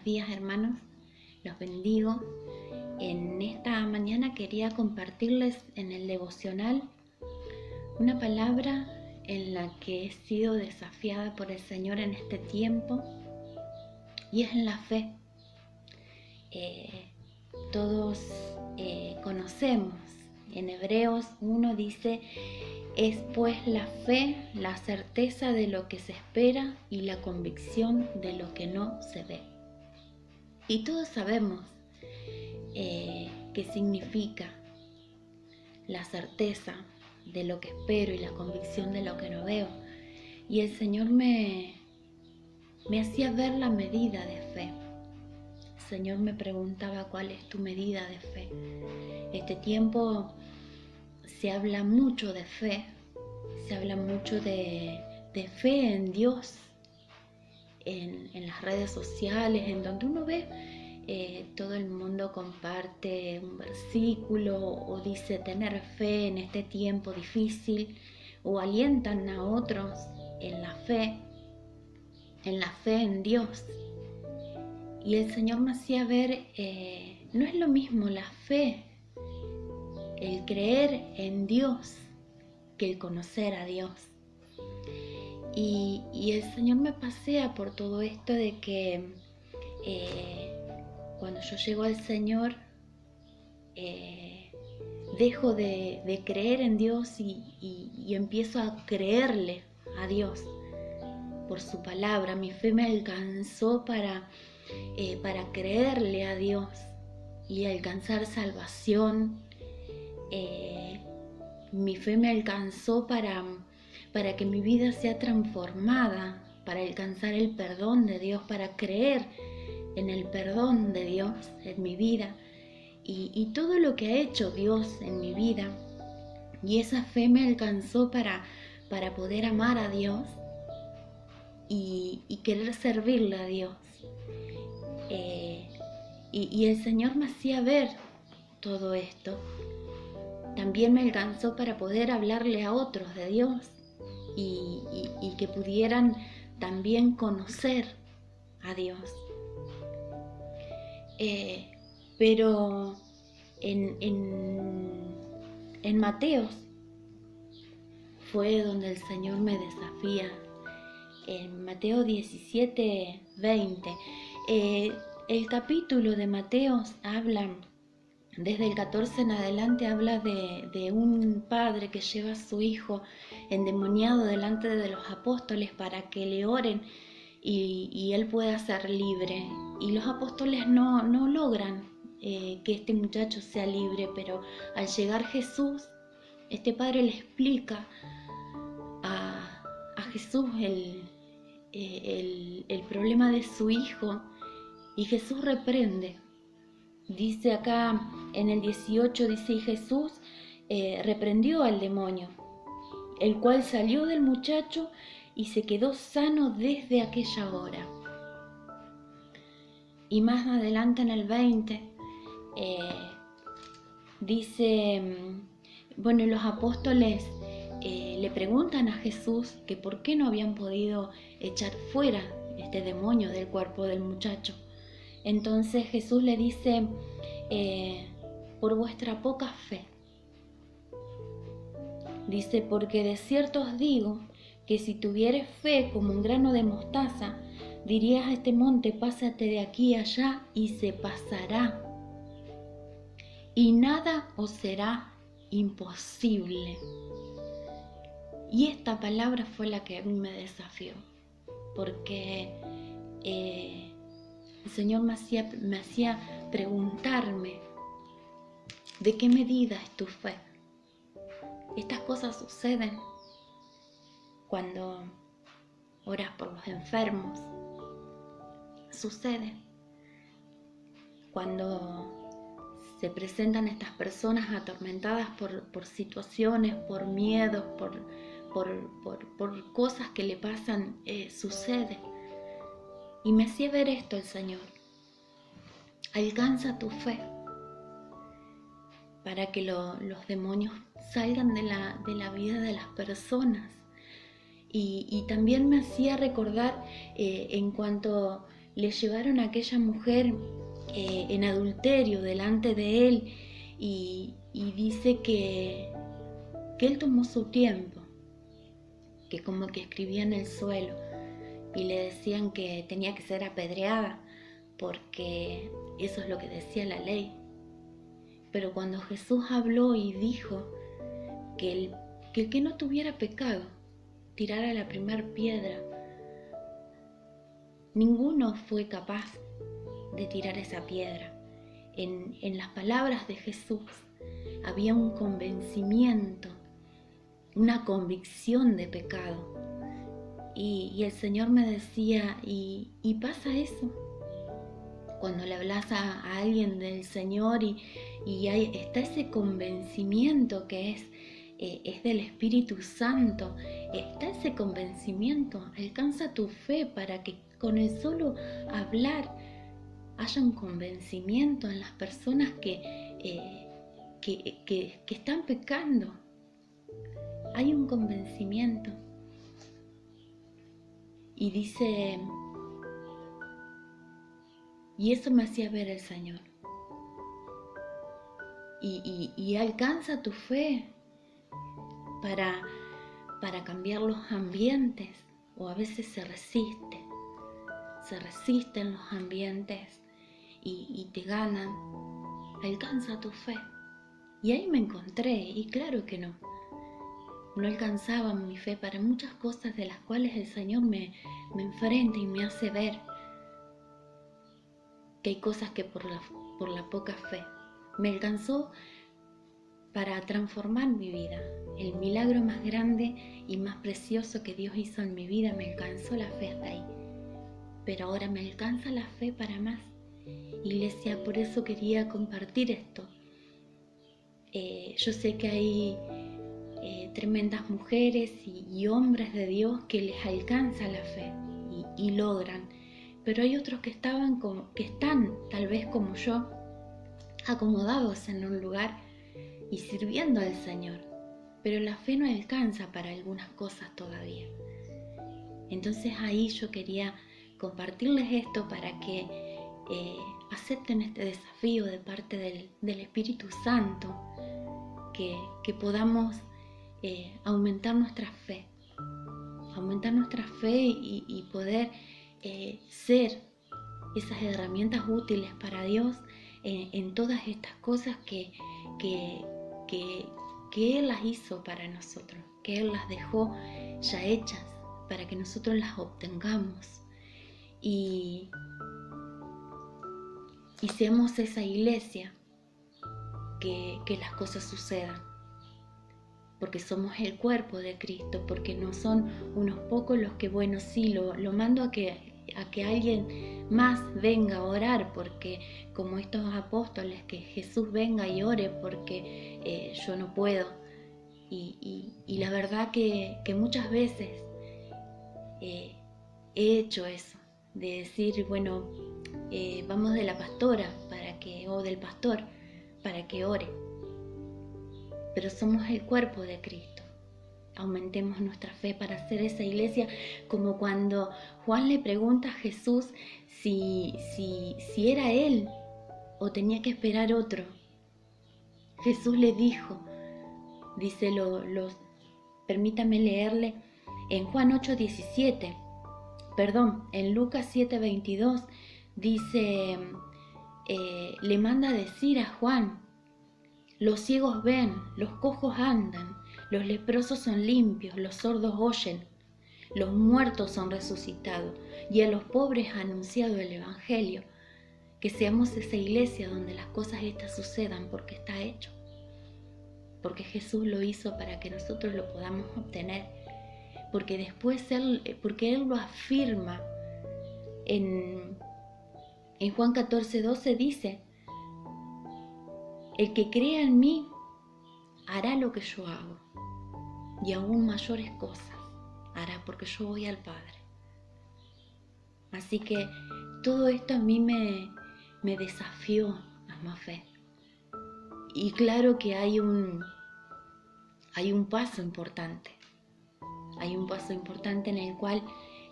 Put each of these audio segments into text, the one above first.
Buenos días, hermanos, los bendigo. En esta mañana quería compartirles en el devocional una palabra en la que he sido desafiada por el Señor en este tiempo, y es en la fe. Todos conocemos, en Hebreos 1 dice: es pues la fe, la certeza de lo que se espera y la convicción de lo que no se ve. Y todos sabemos qué significa la certeza de lo que espero y la convicción de lo que no veo. Y el Señor me hacía ver la medida de fe. El Señor me preguntaba: ¿cuál es tu medida de fe? Este tiempo se habla mucho de fe, se habla mucho de fe en Dios, en las redes sociales, en donde uno ve todo el mundo comparte un versículo o dice tener fe en este tiempo difícil, o alientan a otros en la fe en Dios. Y el Señor me hacía ver, no es lo mismo la fe, el creer en Dios, que el conocer a Dios. Y el Señor me pasea por todo esto de que cuando yo llego al Señor, dejo de creer en Dios y empiezo a creerle a Dios por su palabra. Mi fe me alcanzó para creerle a Dios y alcanzar salvación. Mi fe me alcanzó para que mi vida sea transformada, para alcanzar el perdón de Dios, para creer en el perdón de Dios en mi vida y todo lo que ha hecho Dios en mi vida. Y esa fe me alcanzó para poder amar a Dios y querer servirle a Dios. Y el Señor me hacía ver todo esto. También me alcanzó para poder hablarle a otros de Dios y que pudieran también conocer a Dios. Pero en Mateos fue donde el Señor me desafía. En Mateo 17:20. El capítulo de Mateos habla, desde el 14 en adelante, habla de un padre que lleva a su hijo endemoniado delante de los apóstoles para que le oren y él pueda ser libre. Y los apóstoles no logran que este muchacho sea libre, pero al llegar Jesús, este padre le explica a Jesús el problema de su hijo, y Jesús reprende. Dice acá en el 18, dice: y Jesús reprendió al demonio, el cual salió del muchacho y se quedó sano desde aquella hora. Y más adelante en el 20 dice, los apóstoles le preguntan a Jesús que por qué no habían podido echar fuera este demonio del cuerpo del muchacho. Entonces Jesús le dice: por vuestra poca fe. Dice: porque de cierto os digo que si tuvieres fe como un grano de mostaza, dirías a este monte: pásate de aquí a allá, y se pasará, y nada os será imposible. Y esta palabra fue la que a mí me desafió, porque el Señor me hacía preguntarme: ¿de qué medida es tu fe? Estas cosas suceden cuando oras por los enfermos, suceden cuando se presentan estas personas atormentadas por situaciones, por miedos, por cosas que le pasan, sucede. Y me hacía ver esto el Señor: alcanza tu fe para que los demonios salgan de la vida de las personas. Y también me hacía recordar en cuanto le llevaron a aquella mujer en adulterio delante de él y dice que él tomó su tiempo, que como que escribía en el suelo y le decían que tenía que ser apedreada porque eso es lo que decía la ley. Pero cuando Jesús habló y dijo que el que no tuviera pecado tirara la primera piedra, ninguno fue capaz de tirar esa piedra. En las palabras de Jesús había un convencimiento, una convicción de pecado. Y el Señor me decía, ¿y pasa eso? Cuando le hablas a alguien del Señor y está ese convencimiento que es del Espíritu Santo, está ese convencimiento, alcanza tu fe para que con el solo hablar haya un convencimiento en las personas que están pecando. Hay un convencimiento. Y dice, y eso me hacía ver el Señor. Y alcanza tu fe para cambiar los ambientes, o a veces se resisten los ambientes y te ganan. Alcanza tu fe. Y ahí me encontré, y claro que no alcanzaba mi fe para muchas cosas de las cuales el Señor me enfrenta y me hace ver que hay cosas que por la poca fe me alcanzó para transformar mi vida. El milagro más grande y más precioso que Dios hizo en mi vida, me alcanzó la fe hasta ahí. Pero ahora me alcanza la fe para más. Iglesia, por eso quería compartir esto. Yo sé que hay tremendas mujeres y hombres de Dios que les alcanza la fe y logran. Pero hay otros que están tal vez como yo, acomodados en un lugar y sirviendo al Señor, pero la fe no alcanza para algunas cosas todavía. Entonces ahí yo quería compartirles esto para que acepten este desafío de parte del Espíritu Santo, que podamos aumentar nuestra fe y poder ser esas herramientas útiles para Dios en todas estas cosas que Él las hizo para nosotros, que Él las dejó ya hechas para que nosotros las obtengamos y seamos esa iglesia que las cosas sucedan, porque somos el cuerpo de Cristo, porque no son unos pocos los que, bueno, sí, lo mando a que alguien más venga a orar, porque como estos apóstoles, que Jesús venga y ore porque yo no puedo. Y la verdad que muchas veces he hecho eso, de decir, bueno, vamos de la pastora o del pastor para que ore. Pero somos el cuerpo de Cristo. Aumentemos nuestra fe para hacer esa iglesia, como cuando Juan le pregunta a Jesús si era él o tenía que esperar otro. Jesús le dijo, dice, permítame leerle en Juan 8:17, en Lucas 7:22, dice, le manda a decir a Juan: los ciegos ven, los cojos andan, los leprosos son limpios, los sordos oyen, los muertos son resucitados y a los pobres ha anunciado el Evangelio. Que seamos esa iglesia donde las cosas estas sucedan porque está hecho, porque Jesús lo hizo para que nosotros lo podamos obtener, porque Él lo afirma en Juan 14:12 dice: el que crea en mí hará lo que yo hago, y aún mayores cosas hará, porque yo voy al Padre. Así que todo esto a mí me desafió a más fe. Y claro que hay un paso importante. Hay un paso importante en el cual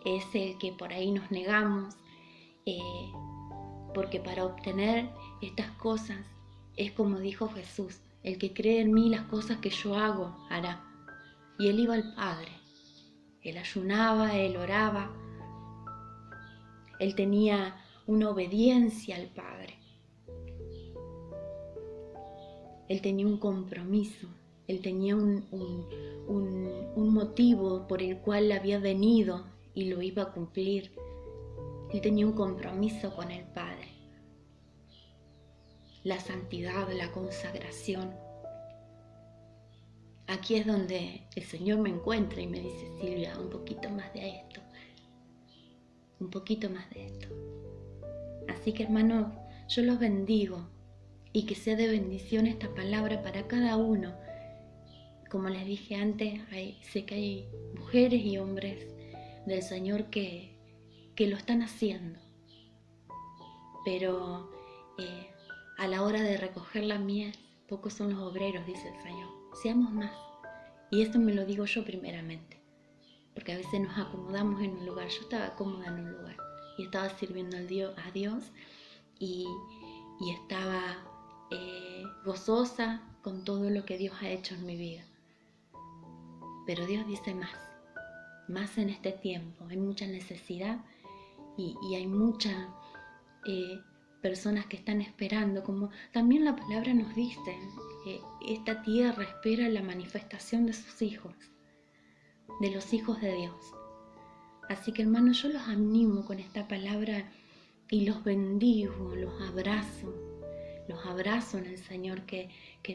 es el que por ahí nos negamos, porque para obtener estas cosas es como dijo Jesús: el que cree en mí, las cosas que yo hago hará. Y él iba al Padre, él ayunaba, él oraba, él tenía una obediencia al Padre, él tenía un compromiso, él tenía un motivo por el cual había venido y lo iba a cumplir. Él tenía un compromiso con el Padre, la santidad, la consagración. Aquí es donde el Señor me encuentra y me dice: Silvia, un poquito más de esto, un poquito más de esto. Así que, hermano, yo los bendigo y que sea de bendición esta palabra para cada uno. Como les dije antes, sé que hay mujeres y hombres del Señor que lo están haciendo, pero a la hora de recoger la miel, pocos son los obreros, dice el Señor. Seamos más. Y esto me lo digo yo primeramente, porque a veces nos acomodamos en un lugar. Yo estaba cómoda en un lugar y estaba sirviendo a Dios y estaba gozosa con todo lo que Dios ha hecho en mi vida. Pero Dios dice más en este tiempo. Hay mucha necesidad y hay muchas personas que están esperando, como también la palabra nos dice, esta tierra espera la manifestación de sus hijos, de los hijos de Dios. Así que, hermanos, yo los animo con esta palabra y los bendigo, los abrazo en el Señor, que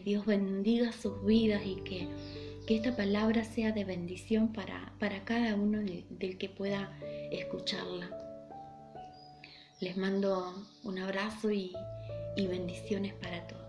Dios bendiga sus vidas y que esta palabra sea de bendición para cada uno del que pueda escucharla. Les mando un abrazo y bendiciones para todos.